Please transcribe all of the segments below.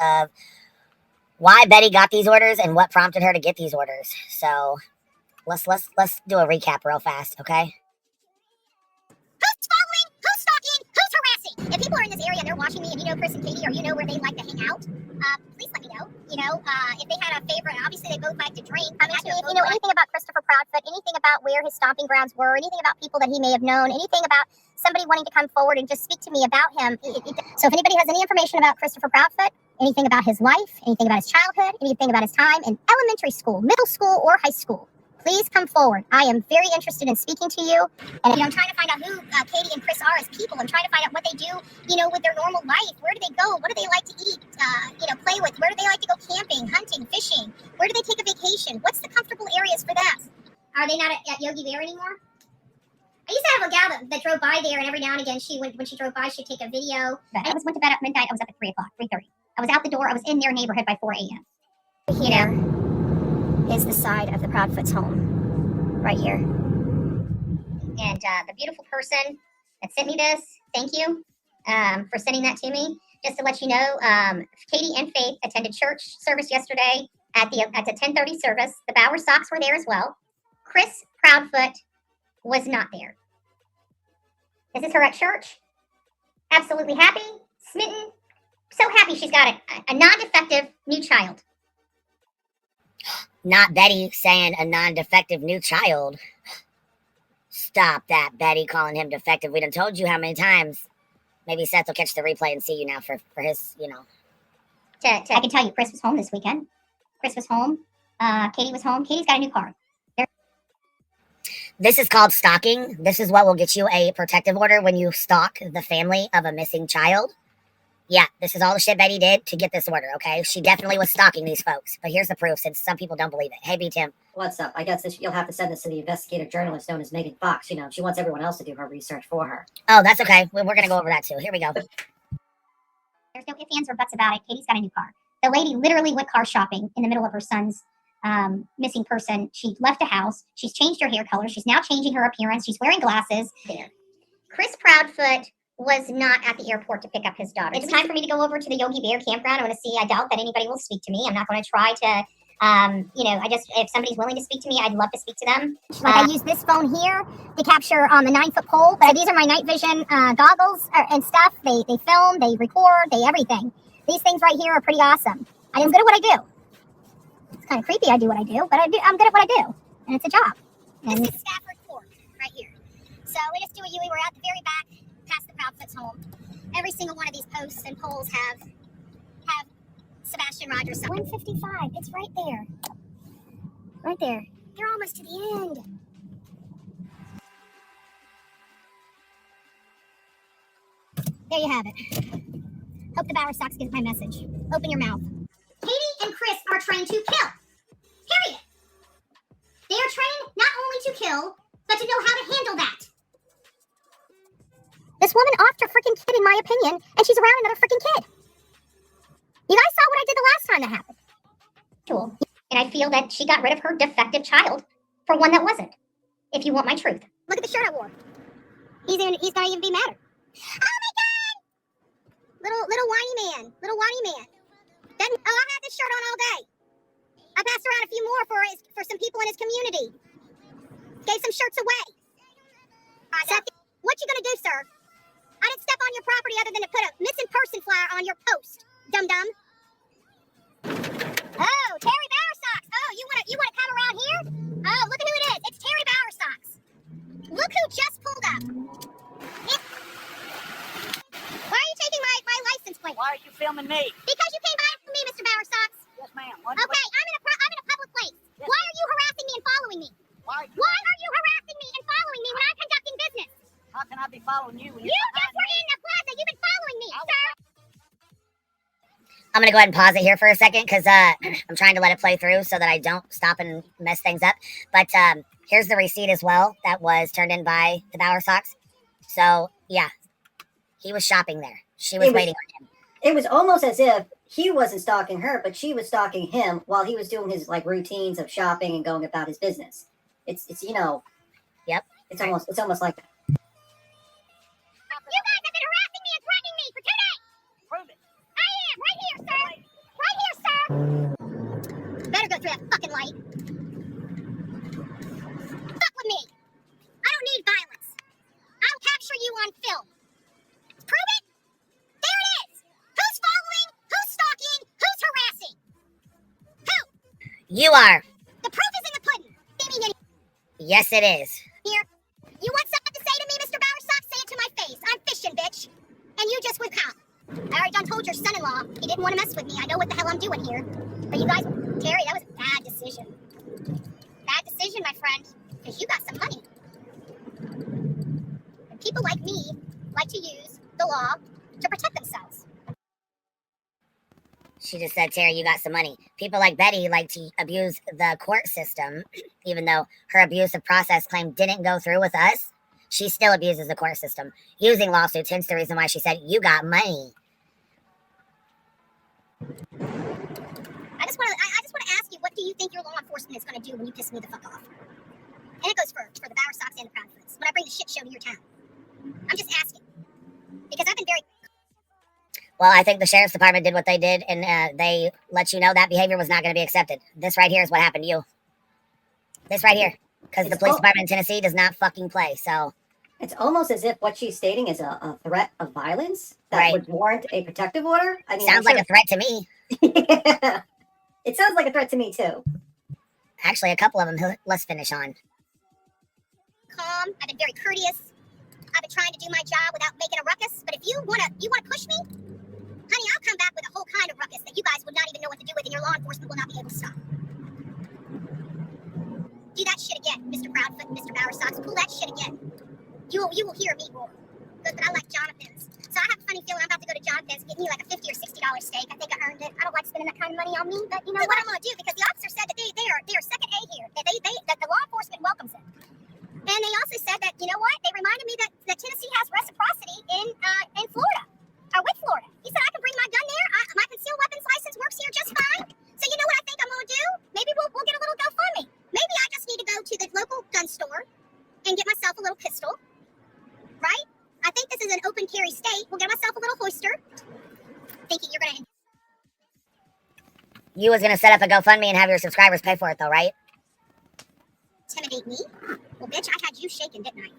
of why Betty got these orders and what prompted her to get these orders. So let's do a recap real fast, okay? Who's following? Who's stalking? Who's harassing? If people are in this area and they're watching me and you know Chris and Katie or you know where they like to hang out, please let me know. If they had a favorite, obviously they both like to drink. Actually, if you know anything about Christopher Proudfoot, anything about where his stomping grounds were, anything about people that he may have known, anything about somebody wanting to come forward and just speak to me about him. So if anybody has any information about Christopher Proudfoot, anything about his life, anything about his childhood, anything about his time in elementary school, middle school, or high school, please come forward. I am very interested in speaking to you. And I'm trying to find out who Katie and Chris are as people. I'm trying to find out what they do, with their normal life. Where do they go? What do they like to eat, play with? Where do they like to go camping, hunting, fishing? Where do they take a vacation? What's the comfortable areas for them? Are they not at Yogi Bear anymore? I used to have a gal that drove by there, and every now and again, when she drove by, she'd take a video. I went to bed at midnight. I was up at 3 o'clock, 3:30. I was out the door. I was in their neighborhood by 4 a.m. Here is the side of the Proudfoot's home, right here. And the beautiful person that sent me this, thank you for sending that to me. Just to let you know, Katie and Faith attended church service yesterday at the 10:30 service. The Bowersox were there as well. Chris Proudfoot was not there. This is her at church. Absolutely happy, smitten, so happy she's got a non-defective new child. Not Betty saying a non-defective new child. Stop that, Betty, calling him defective. We done told you how many times. Maybe Seth will catch the replay and see you now for his, I can tell you, Chris was home this weekend. Chris was home. Katie was home. Katie's got a new car. This is called stalking. This is what will get you a protective order when you stalk the family of a missing child. Yeah, this is all the shit Betty did to get this order, okay? She definitely was stalking these folks. But here's the proof, since some people don't believe it. Hey, B. Tim. What's up? I guess you'll have to send this to the investigative journalist known as Megan Fox. She wants everyone else to do her research for her. Oh, that's okay. We're going to go over that, too. Here we go. There's no ifs, ands, or buts about it. Katie's got a new car. The lady literally went car shopping in the middle of her son's missing person. She left a house. She's changed her hair color. She's now changing her appearance. She's wearing glasses. There. Chris Proudfoot was not at the airport to pick up his daughter. It's time for me to go over to the Yogi Bear campground. I want to see. I doubt that anybody will speak to me. I'm not going to try to, if somebody's willing to speak to me, I'd love to speak to them. I use this phone here to capture on the 9-foot pole. But these are my night vision goggles and stuff. They film, they record, they everything. These things right here are pretty awesome. I'm good at what I do. It's kind of creepy I do what I do, but I'm good at what I do. And it's a job. And this is Stafford Court right here. So we just do a Yui. We're at the very back, past the Proudfoot's home. Every single one of these posts and poles have Sebastian Rogers. 155. It's right there. Right there. They're almost to the end. There you have it. Hope the Bowersox gets my message. Open your mouth. Katie and Chris are trained to kill. Period. They are trained not only to kill, but to know how to handle that. This woman offed her freaking kid, in my opinion, and she's around another freaking kid. You guys saw what I did the last time that happened. Cool. And I feel that she got rid of her defective child for one that wasn't. If you want my truth. Look at the shirt I wore. He's gonna even be madder. Oh my God! Little whiny man. Little whiny man. I've had this shirt on all day. I passed around a few more for some people in his community. Gave some shirts away. Seth, what you gonna do, sir? I didn't step on your property other than to put a missing person flyer on your post, dum-dum. Oh, Terry Bowersox. Oh, you wanna come around here? Oh, look at who it is. It's Terry Bowersox. Look who just pulled up. Why are you taking my license plate? Why are you filming me? Because you came by for me, Mr. Bowersox. Yes, ma'am. Okay, I'm in a public place. Yes. Why are you harassing me and following me? Why are you harassing me and following me when I'm conducting business? How can I be following you? You just were in the plaza. You've been following me, sir. I'm going to go ahead and pause it here for a second because I'm trying to let it play through so that I don't stop and mess things up. But here's the receipt as well that was turned in by the Bowersox. So, yeah, he was shopping there. She was waiting on him. It was almost as if he wasn't stalking her, but she was stalking him while he was doing his routines of shopping and going about his business. It's Yep. It's almost like that. You guys have been harassing me and threatening me for 2 days. Prove it. I am right here, sir. Better go through that fucking light. Fuck with me. I don't need violence. I'll capture you on film. Prove it. There it is. Who's following? Who's stalking? Who's harassing? Who? You are. The proof is in the pudding. They mean any Yes, it is. here. You want something to say to me, Mr. Bowersox? Say it to my face. I'm fishing, bitch. And you just would cop. I already done told your son-in-law he didn't want to mess with me. I know what the hell I'm doing here. But you guys, Terry, that was a bad decision. Bad decision, my friend. Because you got some money. And people like me like to use the law to protect themselves. She just said, Terry, you got some money. People like Betty like to abuse the court system, even though her abusive process claim didn't go through with us. She still abuses the court system, using lawsuits. Hence the reason why she said, you got money. I just want to ask you, what do you think your law enforcement is going to do when you piss me the fuck off? And it goes for the Bowersox and the Proudfoots. When I bring the shit show to your town, I'm just asking because I've been very. Well, I think the sheriff's department did what they did, and they let you know that behavior was not going to be accepted. This right here is what happened to you. This right here, because the police department in Tennessee does not fucking play. So it's almost as if what she's stating is a threat of violence that would warrant a protective order. I mean, sounds like a threat to me. Yeah. It sounds like a threat to me too. Actually, a couple of them. Let's finish on. Calm. I've been very courteous. I've been trying to do my job without making a ruckus. But if you wanna push me, honey, I'll come back with a whole kind of ruckus that you guys would not even know what to do with, and your law enforcement will not be able to stop. Do that shit again, Mr. Proudfoot and Mr. Bowersox. Pull that shit again. You will hear me roar. Good, but I like Jonathan's. So I have a funny feeling I'm about to go to Jonathan's and get me like a $50 or $60 steak. I think I earned it. I don't like spending that kind of money on me, but you know what I'm gonna do, because the officer said that they are second A here. That the law enforcement welcomes it. And they also said that, you know what? They reminded me that Tennessee has reciprocity in Florida, or with Florida. He said I can bring my gun there. My concealed weapons license works here just fine. So you know what I think I'm gonna do? Maybe we'll get a little GoFundMe. Maybe I just need to go to the local gun store and get myself a little pistol, right? I think this is an open carry state. We'll get myself a little holster. Thinking you're gonna. You was gonna set up a GoFundMe and have your subscribers pay for it, though, right? Intimidate me? Well, bitch, I had you shaking, didn't I?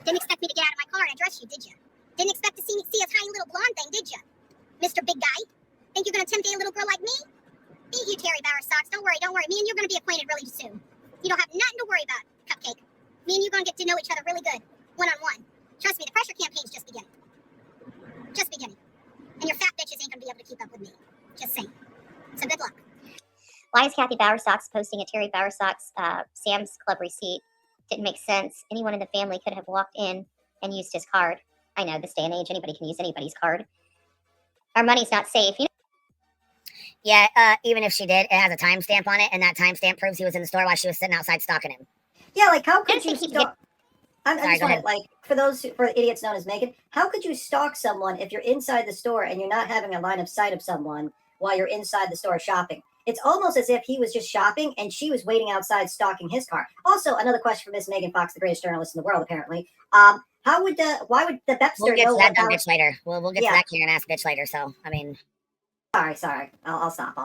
Didn't expect me to get out of my car and address you, did you? Didn't expect to see a tiny little blonde thing, did you? Mr. Big Guy? Think you're gonna intimidate a little girl like me? Be you, Terry Bowersox. Don't worry. Me and you're gonna be acquainted really soon. You don't have nothing to worry about, Cupcake. Me and you gonna get to know each other really good, one-on-one. Trust me, the pressure campaign's just beginning. Just beginning. And your fat bitches ain't gonna be able to keep up with me. Just saying. So good luck. Why is Kathy Bowersox posting a Terry Bowersox Sam's Club receipt? Didn't make sense. Anyone in the family could have walked in and used his card. I know, this day and age, anybody can use anybody's card. Our money's not safe. You know? Yeah, even if she did, it has a timestamp on it, and that timestamp proves he was in the store while she was sitting outside stalking him. Yeah, like how could you stalk? I Sorry, just want to, like, for idiots known as Megan, how could you stalk someone if you're inside the store and you're not having a line of sight of someone while you're inside the store shopping? It's almost as if he was just shopping and she was waiting outside stalking his car. Also, another question for Miss Megan Fox, the greatest journalist in the world, apparently. Why would the Bepster We'll get know to that what bitch later. We'll get to that Karen ass bitch later. So, I mean. Sorry. I'll stop.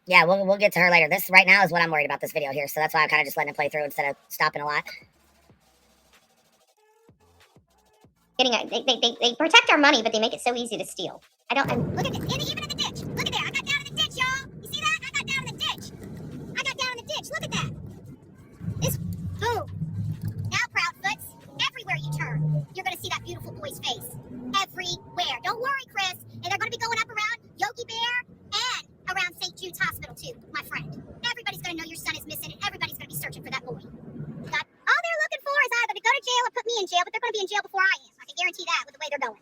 Yeah, we'll get to her later. This right now is what I'm worried about this video here. So that's why I'm kind of just letting it play through instead of stopping a lot. They protect our money, but they make it so easy to steal. Look at this. Even in the ditch. Look at that. I got down in the ditch, y'all. You see that? I got down in the ditch. Look at that. Boom. Now, Proudfoots, everywhere you turn, you're going to see that beautiful boy's face. Everywhere. Don't worry, Chris. And they're going to be going up around Yogi Bear and around St. Jude's Hospital, too, my friend. Everybody's going to know your son is missing, and everybody's going to be searching for that boy. All they're looking for is either to go to jail or put me in jail, but they're going to be in jail before I am. I can guarantee that with the way they're going.